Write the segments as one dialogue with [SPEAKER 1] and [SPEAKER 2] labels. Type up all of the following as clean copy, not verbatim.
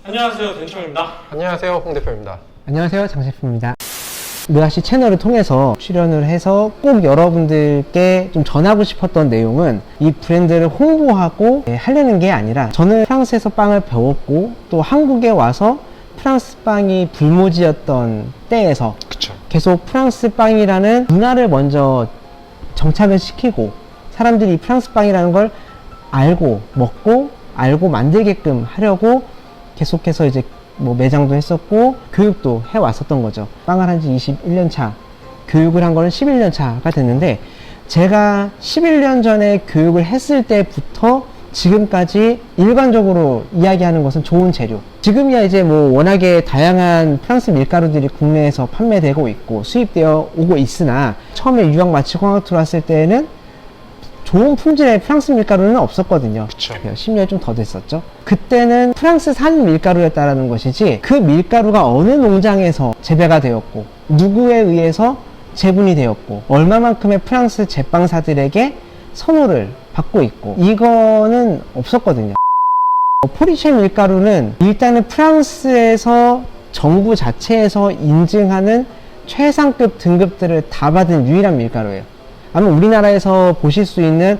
[SPEAKER 1] 안녕하세요, den청입니다.
[SPEAKER 2] 안녕하세요, 홍 대표입니다.
[SPEAKER 3] 안녕하세요, 장 셰프입니다. 르아시 채널을 통해서 출연을 해서 꼭 여러분들께 좀 전하고 싶었던 내용은 이 브랜드를 홍보하고 하려는 게 아니라, 저는 프랑스에서 빵을 배웠고 또 한국에 와서 프랑스 빵이 불모지였던 때에서
[SPEAKER 2] 그쵸.
[SPEAKER 3] 계속 프랑스 빵이라는 문화를 먼저 정착을 시키고 사람들이 프랑스 빵이라는 걸 알고 먹고 알고 만들게끔 하려고 계속해서 이제 뭐 매장도 했었고 교육도 해왔었던 거죠. 빵을 한 지 21년 차, 교육을 한 거는 11년 차가 됐는데, 제가 11년 전에 교육을 했을 때부터 지금까지 일관적으로 이야기하는 것은 좋은 재료. 지금이야 이제 뭐 워낙에 다양한 프랑스 밀가루들이 국내에서 판매되고 있고 수입되어 오고 있으나, 처음에 유학 마치고 한국 들어왔을 때는 좋은 품질의 프랑스 밀가루는 없었거든요.
[SPEAKER 2] 그쵸.
[SPEAKER 3] 10년이 좀 더 됐었죠. 그때는 프랑스산 밀가루였다라는 것이지, 그 밀가루가 어느 농장에서 재배가 되었고 누구에 의해서 재분이 되었고 얼마만큼의 프랑스 제빵사들에게 선호를 받고 있고, 이거는 없었거든요. 포리쉐 밀가루는 일단은 프랑스에서 정부 자체에서 인증하는 최상급 등급들을 다 받은 유일한 밀가루예요. 아마 우리나라에서 보실 수 있는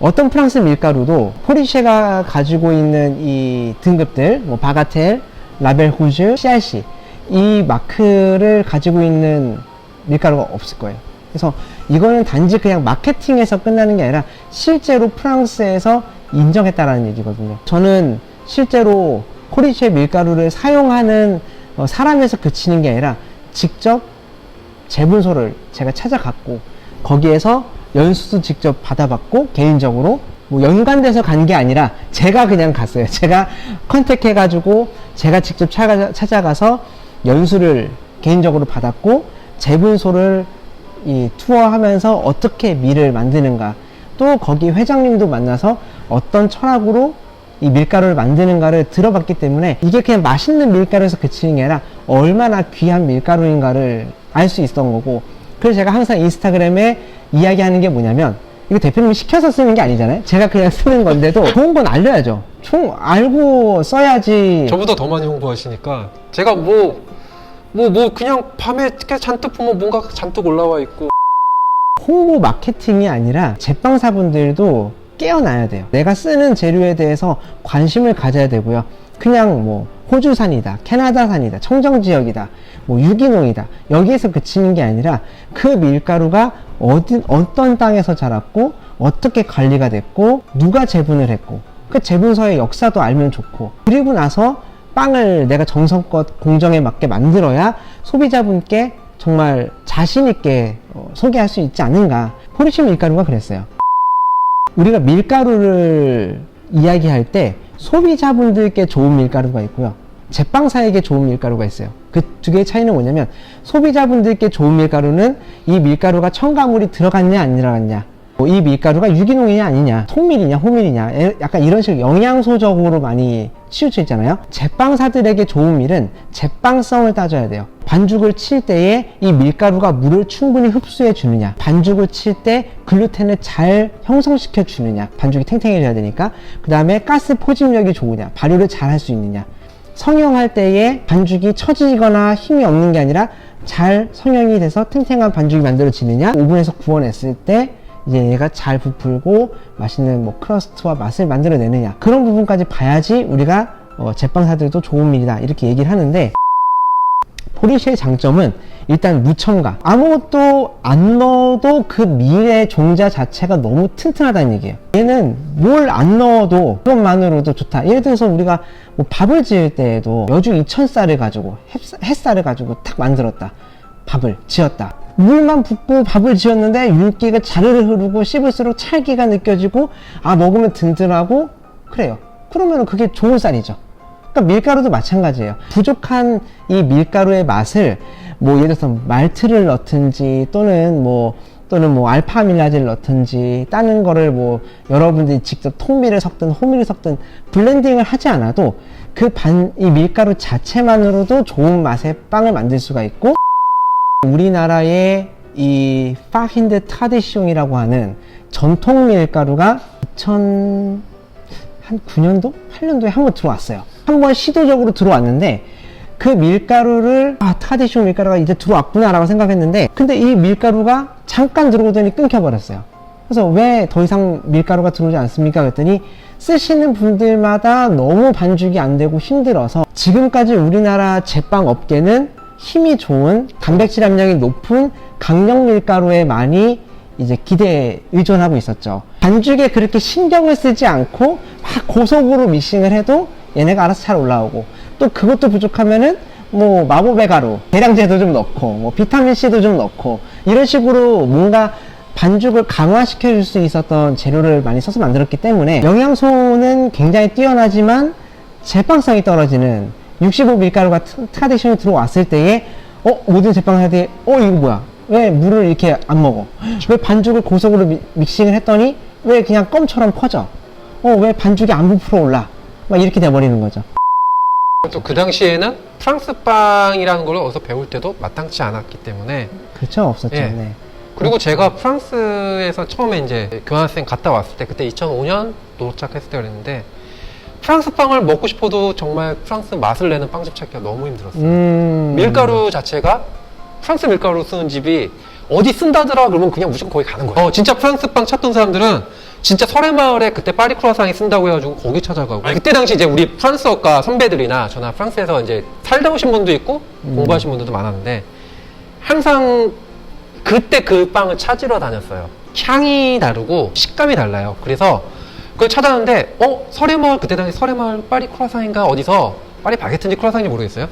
[SPEAKER 3] 어떤 프랑스 밀가루도 포리쉐가 가지고 있는 이 등급들, 뭐 바가텔, 라벨 후즈, CRC, 이 마크를 가지고 있는 밀가루가 없을 거예요. 그래서 이거는 단지 그냥 마케팅에서 끝나는 게 아니라 실제로 프랑스에서 인정했다라는 얘기거든요. 저는 실제로 포리쉐 밀가루를 사용하는 사람에서 그치는 게 아니라 직접 재분소를 제가 찾아갔고 거기에서 연수도 직접 받아봤고, 개인적으로 뭐 연관돼서 간 게 아니라 제가 그냥 갔어요. 제가 컨택해가지고 제가 직접 찾아가서 연수를 개인적으로 받았고, 재분소를 이 투어하면서 어떻게 밀을 만드는가, 또 거기 회장님도 만나서 어떤 철학으로 이 밀가루를 만드는가를 들어봤기 때문에, 이게 그냥 맛있는 밀가루에서 그치는 게 아니라 얼마나 귀한 밀가루인가를 알 수 있었던 거고, 그래서 제가 항상 인스타그램에 이야기하는 게 뭐냐면, 이거 대표님이 시켜서 쓰는 게 아니잖아요. 제가 그냥 쓰는 건데도 좋은 건 알려야죠. 좀 알고 써야지.
[SPEAKER 2] 저보다 더 많이 홍보하시니까 제가 그냥 밤에 이렇게 잔뜩 보면 뭔가 잔뜩 올라와 있고.
[SPEAKER 3] 홍보 마케팅이 아니라 제빵사분들도 깨어나야 돼요. 내가 쓰는 재료에 대해서 관심을 가져야 되고요. 그냥 뭐 호주산이다, 캐나다산이다, 청정지역이다, 뭐 유기농이다, 여기에서 그치는 게 아니라 그 밀가루가 어떤 땅에서 자랐고 어떻게 관리가 됐고 누가 재분을 했고 그 재분서의 역사도 알면 좋고, 그리고 나서 빵을 내가 정성껏 공정에 맞게 만들어야 소비자분께 정말 자신있게 소개할 수 있지 않은가. 포리쉐 밀가루가 그랬어요. 우리가 밀가루를 이야기할 때 소비자분들께 좋은 밀가루가 있고요, 제빵사에게 좋은 밀가루가 있어요. 그 두 개의 차이는 뭐냐면, 소비자분들께 좋은 밀가루는 이 밀가루가 첨가물이 들어갔냐 안 들어갔냐, 이 밀가루가 유기농이냐 아니냐, 통밀이냐 호밀이냐, 약간 이런 식으로 영양소적으로 많이 치우쳐 있잖아요. 제빵사들에게 좋은 밀은 제빵성을 따져야 돼요. 반죽을 칠 때에 이 밀가루가 물을 충분히 흡수해 주느냐, 반죽을 칠 때 글루텐을 잘 형성시켜 주느냐, 반죽이 탱탱해져야 되니까, 그 다음에 가스 포집력이 좋으냐, 발효를 잘 할 수 있느냐, 성형할 때에 반죽이 처지거나 힘이 없는 게 아니라 잘 성형이 돼서 탱탱한 반죽이 만들어지느냐, 오븐에서 구워냈을 때 이제 얘가 잘 부풀고 맛있는 뭐 크러스트와 맛을 만들어내느냐, 그런 부분까지 봐야지 우리가 제빵사들도 좋은 밀이다 이렇게 얘기를 하는데, 포리쉐의 장점은 일단 무첨가, 아무것도 안 넣어도 그 밀의 종자 자체가 너무 튼튼하다는 얘기예요. 얘는 뭘 안 넣어도 그것만으로도 좋다. 예를 들어서 우리가 뭐 밥을 지을 때에도 여주 2000쌀을 가지고 햇쌀을 가지고 탁 만들었다, 밥을 지었다, 물만 붓고 밥을 지었는데 윤기가 자르르 흐르고 씹을수록 찰기가 느껴지고 먹으면 든든하고 그래요. 그러면 그게 좋은 쌀이죠. 그러니까 밀가루도 마찬가지예요. 부족한 이 밀가루의 맛을 뭐 예를 들어서 말트를 넣든지 또는 뭐 알파 아밀라제를 넣든지 다른 거를 뭐 여러분들이 직접 통밀을 섞든 호밀을 섞든 블렌딩을 하지 않아도 이 밀가루 자체만으로도 좋은 맛의 빵을 만들 수가 있고, 우리나라의 이 파힌드 타디숑이라고 하는 전통 밀가루가 2009년도? 8년도에 한번 들어왔어요. 한번 시도적으로 들어왔는데 그 밀가루를 트라디션 밀가루가 이제 들어왔구나 라고 생각했는데 근데 이 밀가루가 잠깐 들어오더니 끊겨버렸어요. 그래서 왜 더 이상 밀가루가 들어오지 않습니까? 그랬더니 쓰시는 분들마다 너무 반죽이 안 되고 힘들어서 지금까지 우리나라 제빵 업계는 힘이 좋은 단백질 함량이 높은 강력 밀가루에 많이 이제 기대에 의존하고 있었죠. 반죽에 그렇게 신경을 쓰지 않고 막 고속으로 믹싱을 해도 얘네가 알아서 잘 올라오고 또 그것도 부족하면은 뭐 마법의 가루, 계량제도 좀 넣고 뭐 비타민C도 좀 넣고 이런 식으로 뭔가 반죽을 강화시켜 줄 수 있었던 재료를 많이 써서 만들었기 때문에 영양소는 굉장히 뛰어나지만 제빵성이 떨어지는 65 밀가루가 트라디션이 들어왔을 때에 모든 제빵사들이 이거 뭐야 왜 물을 이렇게 안 먹어 왜 반죽을 고속으로 믹싱을 했더니 왜 그냥 껌처럼 퍼져 왜 반죽이 안 부풀어 올라 막 이렇게 돼버리는 거죠.
[SPEAKER 2] 또 그 당시에는 프랑스 빵이라는 걸 어디서 배울 때도 마땅치 않았기 때문에
[SPEAKER 3] 그렇죠. 없었죠.
[SPEAKER 2] 예.
[SPEAKER 3] 네.
[SPEAKER 2] 그리고 제가 프랑스에서 처음에 이제 교환학생 갔다 왔을 때 그때 2005년 도착했을 때 그랬는데 프랑스 빵을 먹고 싶어도 정말 프랑스 맛을 내는 빵집 찾기가 너무 힘들었어요. 밀가루 자체가 프랑스 밀가루 쓰는 집이 어디 쓴다더라 그러면 그냥 무조건 거기 가는 거예요. 진짜 프랑스 빵 찾던 사람들은 진짜 설해마을에 그때 파리 크루아상이 쓴다고 해가지고 거기 찾아가고 그때 당시 이제 우리 프랑스어과 선배들이나 저나 프랑스에서 이제 살다 오신 분도 있고 공부하신 분들도 많았는데 항상 그때 그 빵을 찾으러 다녔어요. 향이 다르고 식감이 달라요. 그래서 그걸 찾았는데 설해마을 그때 당시 설해마을 파리 크루아상인가 어디서 파리 바게트인지 크루아상인지 모르겠어요.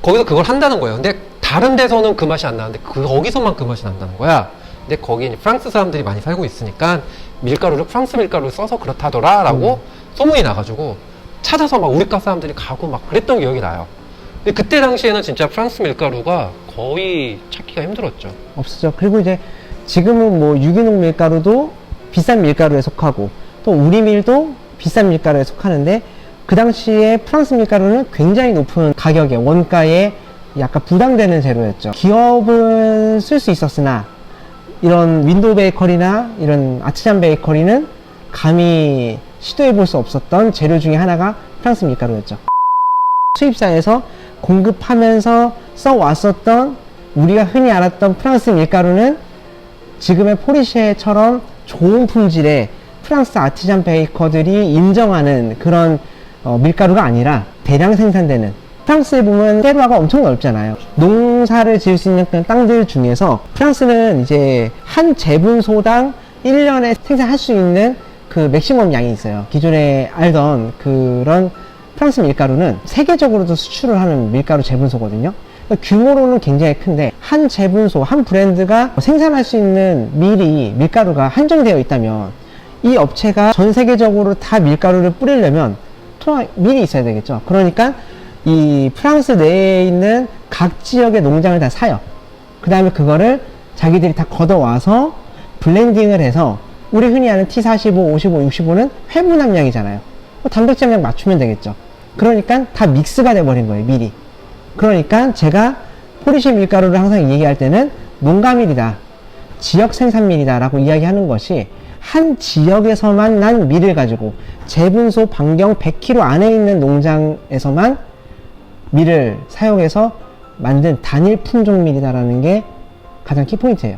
[SPEAKER 2] 거기서 그걸 한다는 거예요. 근데 다른 데서는 그 맛이 안 나는데 거기서만 그 맛이 난다는 거야. 근데 거기 프랑스 사람들이 많이 살고 있으니까 밀가루를 프랑스 밀가루를 써서 그렇다더라 라고 소문이 나가지고 찾아서 막 우리과 사람들이 가고 막 그랬던 기억이 나요. 근데 그때 당시에는 진짜 프랑스 밀가루가 거의 찾기가 힘들었죠.
[SPEAKER 3] 없었죠. 그리고 이제 지금은 뭐 유기농 밀가루도 비싼 밀가루에 속하고 또 우리밀도 비싼 밀가루에 속하는데 그 당시에 프랑스 밀가루는 굉장히 높은 가격에 원가에 약간 부담되는 재료였죠. 기업은 쓸 수 있었으나 이런 윈도우 베이커리나 이런 아트잔 베이커리는 감히 시도해 볼 수 없었던 재료 중에 하나가 프랑스 밀가루였죠. 수입사에서 공급하면서 써왔었던 우리가 흔히 알았던 프랑스 밀가루는 지금의 포르쉐처럼 좋은 품질의 프랑스 아티잔 베이커들이 인정하는 그런 밀가루가 아니라 대량 생산되는 프랑스에 보면 테루아가 엄청 넓잖아요. 농사를 지을 수 있는 그런 땅들 중에서 프랑스는 이제 한 재분소당 1년에 생산할 수 있는 그 맥시멈 양이 있어요. 기존에 알던 그런 프랑스 밀가루는 세계적으로도 수출을 하는 밀가루 재분소거든요. 그러니까 규모로는 굉장히 큰데 한 재분소, 한 브랜드가 생산할 수 있는 밀가루가 한정되어 있다면 이 업체가 전 세계적으로 다 밀가루를 뿌리려면 밀이 있어야 되겠죠. 그러니까 이 프랑스 내에 있는 각 지역의 농장을 다 사요. 그 다음에 그거를 자기들이 다 걷어와서 블렌딩을 해서 우리 흔히 아는 T45, 55, 65는 회분 함량이잖아요. 단백질 함량 맞추면 되겠죠. 그러니까 다 믹스가 돼버린 거예요, 밀이. 그러니까 제가 포르쉐 밀가루를 항상 얘기할 때는 농가밀이다, 지역 생산밀이다 라고 이야기하는 것이 한 지역에서만 난 밀을 가지고 재분소 반경 100km 안에 있는 농장에서만 밀을 사용해서 만든 단일 품종 밀이다라는 게 가장 키포인트예요.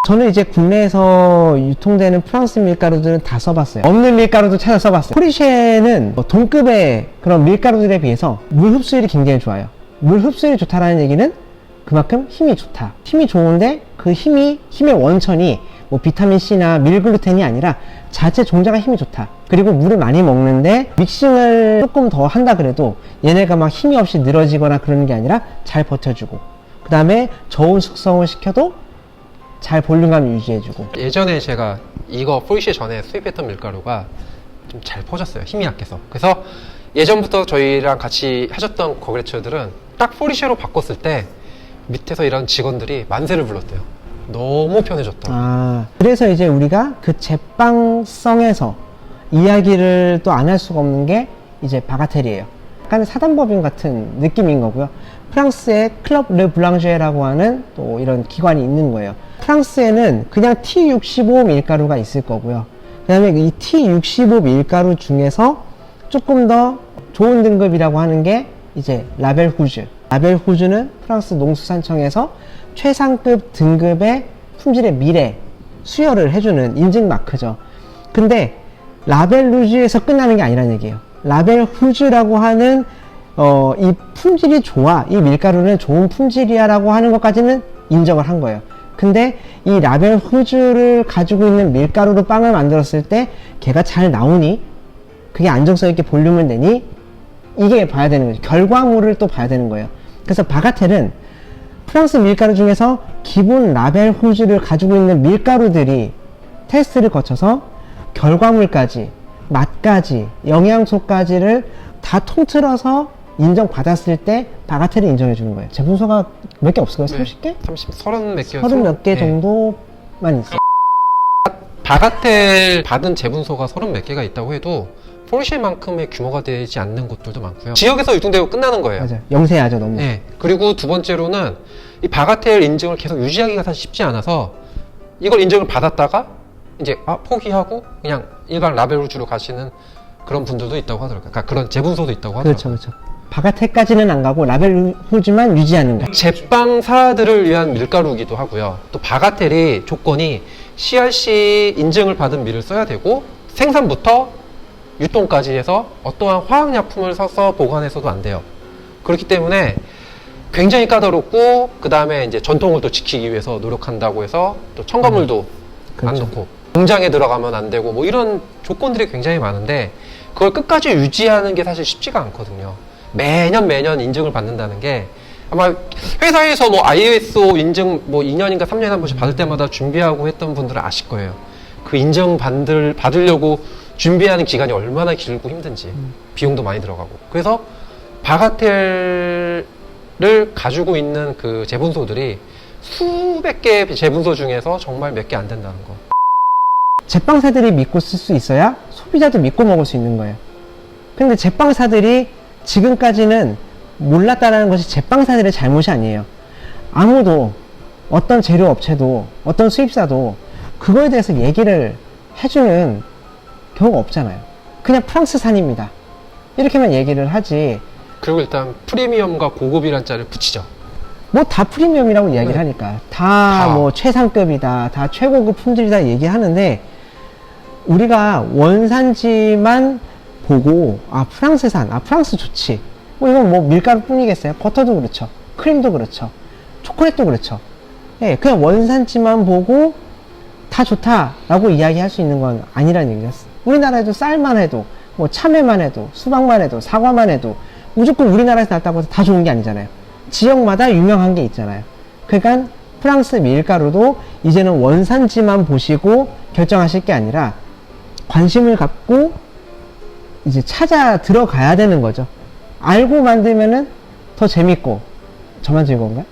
[SPEAKER 3] 저는 이제 국내에서 유통되는 프랑스 밀가루들은 다 써봤어요. 없는 밀가루도 찾아 써봤어요. 포르쉐는 동급의 그런 밀가루들에 비해서 물 흡수율이 굉장히 좋아요. 물 흡수율이 좋다라는 얘기는 그만큼 힘이 좋다. 힘이 좋은데 그 힘의 원천이 뭐 비타민C나 밀글루텐이 아니라 자체 종자가 힘이 좋다. 그리고 물을 많이 먹는데 믹싱을 조금 더 한다 그래도 얘네가 막 힘이 없이 늘어지거나 그러는 게 아니라 잘 버텨주고 그 다음에 저온 숙성을 시켜도 잘 볼륨감 유지해주고.
[SPEAKER 2] 예전에 제가 이거 포르쉐 전에 수입했던 밀가루가 좀 잘 퍼졌어요. 힘이 약해서. 그래서 예전부터 저희랑 같이 하셨던 거래처들은 딱 포르쉐로 바꿨을 때 밑에서 일하는 직원들이 만세를 불렀대요. 너무 편해졌다.
[SPEAKER 3] 그래서 이제 우리가 그 제빵성에서 이야기를 또 안 할 수가 없는 게 이제 바가텔이에요. 약간 사단법인 같은 느낌인 거고요. 프랑스의 클럽 르 블랑제라고 하는 또 이런 기관이 있는 거예요. 프랑스에는 그냥 T65 밀가루가 있을 거고요. 그 다음에 이 T65 밀가루 중에서 조금 더 좋은 등급이라고 하는 게 이제 라벨 후즈. 라벨 후즈는 프랑스 농수산청에서 최상급 등급의 품질의 미래 수여를 해주는 인증 마크죠. 근데 라벨 후즈에서 끝나는 게 아니라는 얘기예요. 라벨 후즈라고 하는 이 품질이 좋아, 이 밀가루는 좋은 품질이야 라고 하는 것까지는 인정을 한 거예요. 근데 이 라벨 후즈를 가지고 있는 밀가루로 빵을 만들었을 때 걔가 잘 나오니, 그게 안정성 있게 볼륨을 내니, 이게 봐야 되는 거죠. 결과물을 또 봐야 되는 거예요. 그래서 바가텔은 프랑스 밀가루 중에서 기본 라벨 후즈를 가지고 있는 밀가루들이 테스트를 거쳐서 결과물까지, 맛까지, 영양소까지를 다 통틀어서 인정받았을 때 바가텔을 인정해 주는 거예요. 제분소가 몇 개 없을까요? 30개?
[SPEAKER 2] 30몇 개.
[SPEAKER 3] 30몇 개 정도만 있어요.
[SPEAKER 2] 바가텔 받은 제분소가 30몇 개가 있다고 해도 포르쉐만큼의 규모가 되지 않는 곳들도 많고요. 지역에서 유통되고 끝나는 거예요.
[SPEAKER 3] 맞아요. 영세하죠, 너무.
[SPEAKER 2] 네. 그리고 두 번째로는 이 바가텔 인증을 계속 유지하기가 사실 쉽지 않아서 이걸 인증을 받았다가 이제 포기하고 그냥 일반 라벨 후즈로 가시는 그런 분들도 있다고 하더라고요. 그러니까 그런 제분소도 있다고 하더라고요.
[SPEAKER 3] 그렇죠, 그렇죠. 바가텔까지는 안 가고 라벨 후즈만 유지하는 거.
[SPEAKER 2] 제빵사들을 위한 밀가루이기도 하고요. 또 바가텔이 조건이 CRC 인증을 받은 밀을 써야 되고 생산부터 유통까지 해서 어떠한 화학약품을 써서 보관해서도 안 돼요. 그렇기 때문에 굉장히 까다롭고, 그 다음에 이제 전통을 또 지키기 위해서 노력한다고 해서 또 첨가물도 안
[SPEAKER 3] 그렇죠.
[SPEAKER 2] 넣고 공장에 들어가면 안 되고 뭐 이런 조건들이 굉장히 많은데 그걸 끝까지 유지하는 게 사실 쉽지가 않거든요. 매년 인증을 받는다는 게 아마 회사에서 뭐 ISO 인증 뭐 2년인가 3년에 한 번씩 받을 때마다 준비하고 했던 분들은 아실 거예요. 그 인증 받으려고 준비하는 기간이 얼마나 길고 힘든지, 비용도 많이 들어가고. 그래서 바가텔을 가지고 있는 그 제분소들이 수백 개의 제분소 중에서 정말 몇 개 안 된다는 거.
[SPEAKER 3] 제빵사들이 믿고 쓸 수 있어야 소비자도 믿고 먹을 수 있는 거예요. 근데 제빵사들이 지금까지는 몰랐다는 것이 제빵사들의 잘못이 아니에요. 아무도, 어떤 재료 업체도, 어떤 수입사도 그거에 대해서 얘기를 해주는 경우가 없잖아요. 그냥 프랑스산입니다, 이렇게만 얘기를 하지.
[SPEAKER 2] 그리고 일단 프리미엄과 고급이란 자를 붙이죠.
[SPEAKER 3] 뭐 다 프리미엄이라고 이야기를
[SPEAKER 2] 네.
[SPEAKER 3] 하니까 다 뭐 최상급이다, 다 최고급 품질이다 얘기하는데, 우리가 원산지만 보고 프랑스산, 프랑스 좋지, 뭐 이건 뭐 밀가루 뿐이겠어요? 버터도 그렇죠, 크림도 그렇죠, 초콜릿도 그렇죠. 예, 그냥 원산지만 보고 다 좋다라고 이야기할 수 있는 건 아니라는 얘기였어. 우리나라에도 쌀만 해도, 뭐 참외만 해도, 수박만 해도, 사과만 해도 무조건 우리나라에서 났다고 해서 다 좋은 게 아니잖아요. 지역마다 유명한 게 있잖아요. 그러니까 프랑스 밀가루도 이제는 원산지만 보시고 결정하실 게 아니라 관심을 갖고 이제 찾아 들어가야 되는 거죠. 알고 만들면은 더 재밌고. 저만 즐거운가?